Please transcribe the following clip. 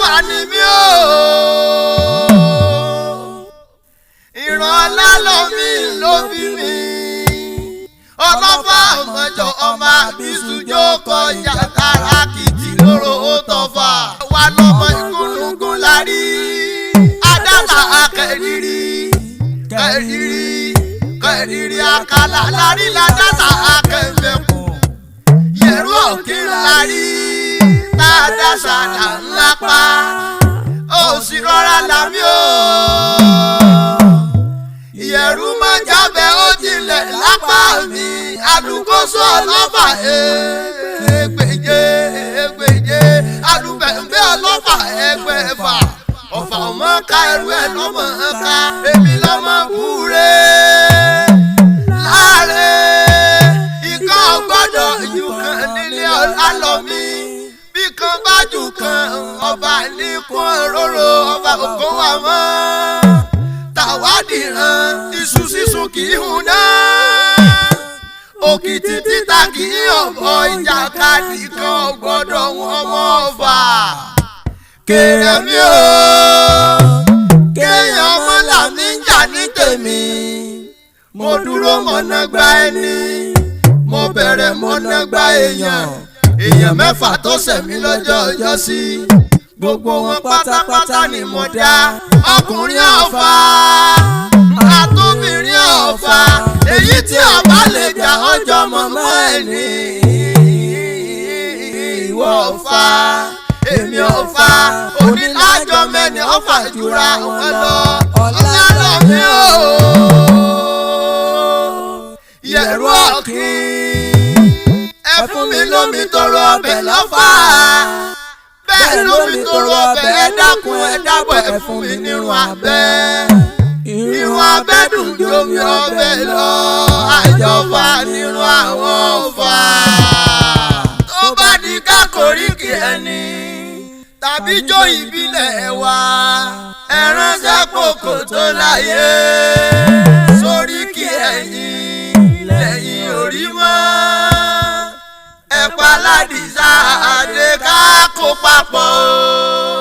ọlọ́fà ni mí o. ìran ọlá lómi ló bí mi. ọlọ́fà ọmọjọ ọmọ àbísùjọ kọjá tààrà kìtì lóró ó tọfà. wà lọ́mọ ìgúnnugún la rí. adáta akẹ́rìírí kẹ́rìírí àkàlà la rí ládàtà akẹ́fẹ̀kùn. yẹ̀rù òkè la rí. tàdá sàdà ńlá pa. ó sì rọra làmí o. ìyẹ̀rù máa jábẹ́ ó jinlẹ̀ lápá mi. alùkóso ọlọ́fà ẹgbẹ̀je alùbẹ̀ǹbẹ̀ ọlọ́fà ẹgbẹ̀fà. ọ̀fà ọmọ ká ẹrú ẹ̀ lọ́mọ ká. èmi lọ́mọ búre láàrin. ikọ̀ gbọ́dọ̀ jù kan nílé ọ̀la lọ mí. bí kan bá jù kan ọba ní kún òróró ọba òkú wa mọ́. tàwádìrán iṣu sísun kì í hun náà. òkìtì títà kì í ọ̀bọ ìjàkadì kan gbọ́dọ̀ wọn mọ́ ọ̀fà. kéèyàn mi ò kéèyàn ọmọ làmí ń jà ní tèmi. mo dúró mọ̀nà gba ẹni. mo bẹ̀rẹ̀ mọ̀nà gba èèyàn. èèyàn mẹ́fà tó ṣẹ̀mí lọ́jọ́ ọjọ́ sí. gbogbo wọn pátápátá ni mo dá. ọkùnrin ọ̀fà àtòbìnrin ọ̀fà. èyí tí ọba lè jà ọjọ́ mọ̀mọ́ ẹni. ìwọ ọ̀fà èmi ọ̀fà. onílájọ mẹ́ni ọ̀fà jura wọn lọ. ọ̀làlọ́ mi ò yẹ̀rù ọ̀kìn. ẹ fún mi lómi tọrọ ọbẹ̀ lọ́fà. bẹ́ẹ̀ lómi tọrọ ọbẹ̀ ẹ dákun ẹ dábọ̀ ẹ fún mi nírun abẹ́. irun abẹ́ dùn ju omi ọbẹ̀ lọ. àjọfà nírun àwọn ọ̀fà. tó bá di ká koríki ẹni tàbí jó ìbílẹ̀ wa. ẹ ránṣẹ́ pòkò tó láyé. sóríkì ẹ̀yìn lẹ́yìn orí mọ́. ẹ̀pà ládìsá àdé ká kó papọ̀ o.